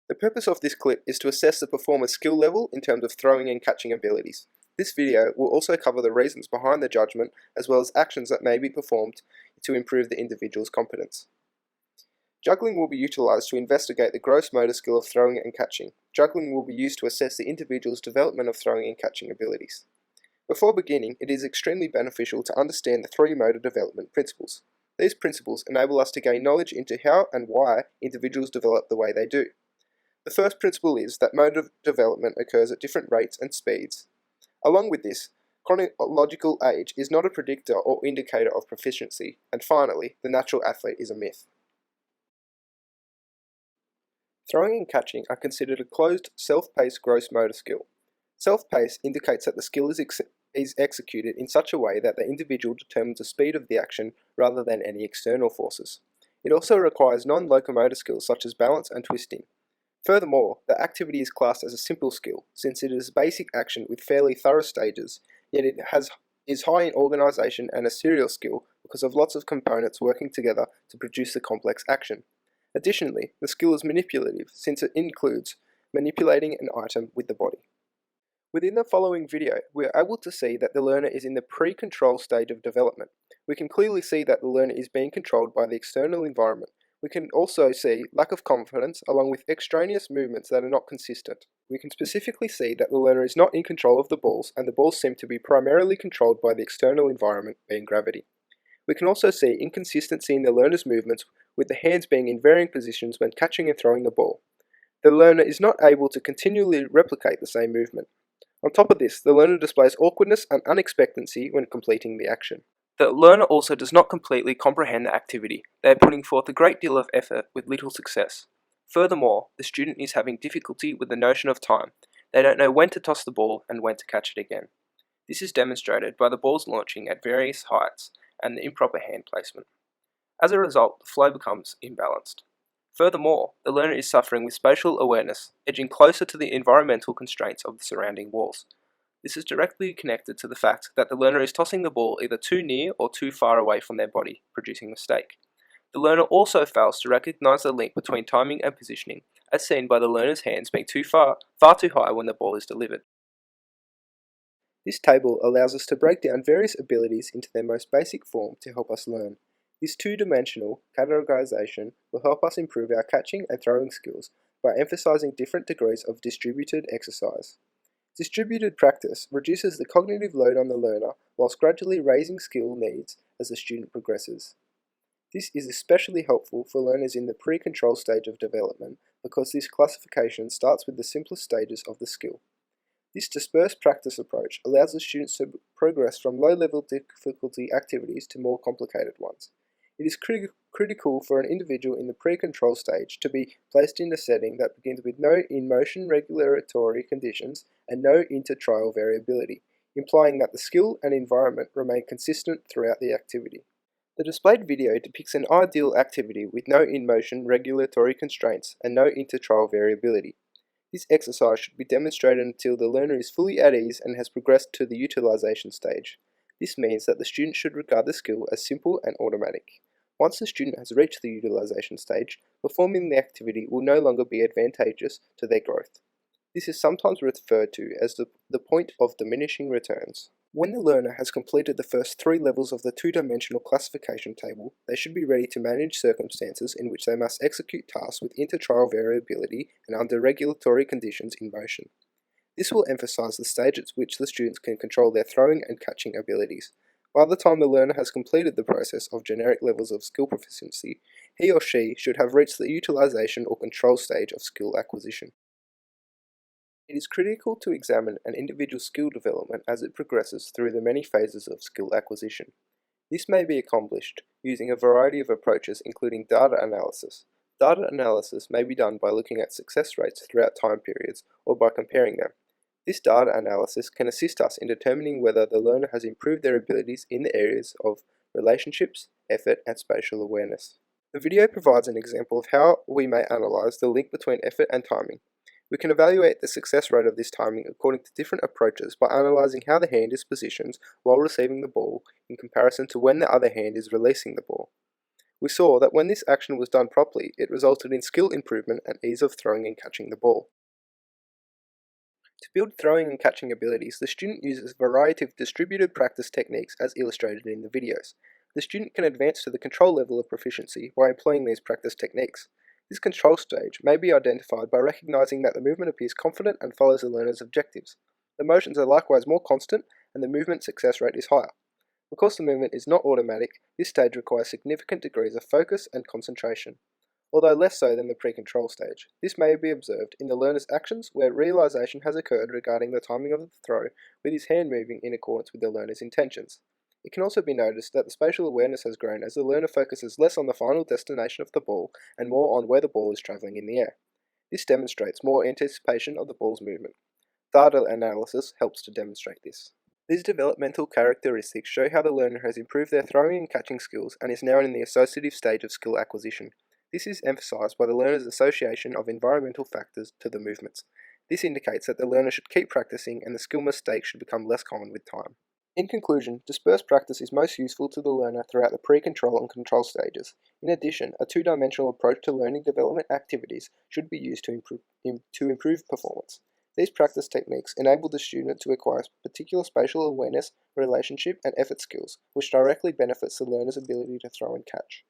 The purpose of this clip is to assess the performer's skill level in terms of throwing and catching abilities. This video will also cover the reasons behind the judgment as well as actions that may be performed to improve the individual's competence. Juggling will be utilised to investigate the gross motor skill of throwing and catching. Juggling will be used to assess the individual's development of throwing and catching abilities. Before beginning, it is extremely beneficial to understand the three motor development principles. These principles enable us to gain knowledge into how and why individuals develop the way they do. The first principle is that motor development occurs at different rates and speeds. Along with this, chronological age is not a predictor or indicator of proficiency, and finally, the natural athlete is a myth. Throwing and catching are considered a closed, self-paced gross motor skill. Self-paced indicates that the skill is executed in such a way that the individual determines the speed of the action rather than any external forces. It also requires non-locomotor skills such as balance and twisting. Furthermore, the activity is classed as a simple skill, since it is a basic action with fairly thorough stages, yet it is high in organisation and a serial skill because of lots of components working together to produce the complex action. Additionally, the skill is manipulative, since it includes manipulating an item with the body. Within the following video, we are able to see that the learner is in the pre-control stage of development. We can clearly see that the learner is being controlled by the external environment. We can also see lack of confidence along with extraneous movements that are not consistent. We can specifically see that the learner is not in control of the balls, and the balls seem to be primarily controlled by the external environment, being gravity. We can also see inconsistency in the learner's movements, with the hands being in varying positions when catching and throwing the ball. The learner is not able to continually replicate the same movement. On top of this, the learner displays awkwardness and unexpectancy when completing the action. The learner also does not completely comprehend the activity. They are putting forth a great deal of effort with little success. Furthermore, the student is having difficulty with the notion of time. They don't know when to toss the ball and when to catch it again. This is demonstrated by the balls launching at various heights and the improper hand placement. As a result, the flow becomes imbalanced. Furthermore, the learner is suffering with spatial awareness, edging closer to the environmental constraints of the surrounding walls. This is directly connected to the fact that the learner is tossing the ball either too near or too far away from their body, producing a mistake. The learner also fails to recognize the link between timing and positioning, as seen by the learner's hands being far too high when the ball is delivered. This table allows us to break down various abilities into their most basic form to help us learn. This two-dimensional categorization will help us improve our catching and throwing skills by emphasizing different degrees of distributed exercise. Distributed practice reduces the cognitive load on the learner whilst gradually raising skill needs as the student progresses. This is especially helpful for learners in the pre-control stage of development because this classification starts with the simplest stages of the skill. This dispersed practice approach allows the students to progress from low-level difficulty activities to more complicated ones. It is critical for an individual in the pre-control stage to be placed in a setting that begins with no in-motion regulatory conditions and no inter-trial variability, implying that the skill and environment remain consistent throughout the activity. The displayed video depicts an ideal activity with no in-motion regulatory constraints and no inter-trial variability. This exercise should be demonstrated until the learner is fully at ease and has progressed to the utilization stage. This means that the student should regard the skill as simple and automatic. Once the student has reached the utilization stage, performing the activity will no longer be advantageous to their growth. This is sometimes referred to as the point of diminishing returns. When the learner has completed the first 3 levels of the two-dimensional classification table, they should be ready to manage circumstances in which they must execute tasks with inter-trial variability and under regulatory conditions in motion. This will emphasize the stage at which the students can control their throwing and catching abilities. By the time the learner has completed the process of generic levels of skill proficiency, he or she should have reached the utilization or control stage of skill acquisition. It is critical to examine an individual's skill development as it progresses through the many phases of skill acquisition. This may be accomplished using a variety of approaches including data analysis. Data analysis may be done by looking at success rates throughout time periods or by comparing them. This data analysis can assist us in determining whether the learner has improved their abilities in the areas of relationships, effort, and spatial awareness. The video provides an example of how we may analyze the link between effort and timing. We can evaluate the success rate of this timing according to different approaches by analyzing how the hand is positioned while receiving the ball in comparison to when the other hand is releasing the ball. We saw that when this action was done properly, it resulted in skill improvement and ease of throwing and catching the ball. To build throwing and catching abilities, the student uses a variety of distributed practice techniques as illustrated in the videos. The student can advance to the control level of proficiency by employing these practice techniques. This control stage may be identified by recognizing that the movement appears confident and follows the learner's objectives. The motions are likewise more constant and the movement success rate is higher. Because the movement is not automatic, this stage requires significant degrees of focus and concentration, although less so than the pre-control stage. This may be observed in the learner's actions where realization has occurred regarding the timing of the throw, with his hand moving in accordance with the learner's intentions. It can also be noticed that the spatial awareness has grown as the learner focuses less on the final destination of the ball and more on where the ball is travelling in the air. This demonstrates more anticipation of the ball's movement. Data analysis helps to demonstrate this. These developmental characteristics show how the learner has improved their throwing and catching skills and is now in the associative stage of skill acquisition. This is emphasized by the learner's association of environmental factors to the movements. This indicates that the learner should keep practicing and the skill mistakes should become less common with time. In conclusion, dispersed practice is most useful to the learner throughout the pre-control and control stages. In addition, a two-dimensional approach to learning development activities should be used to improve performance. These practice techniques enable the student to acquire particular spatial awareness, relationship, and effort skills, which directly benefits the learner's ability to throw and catch.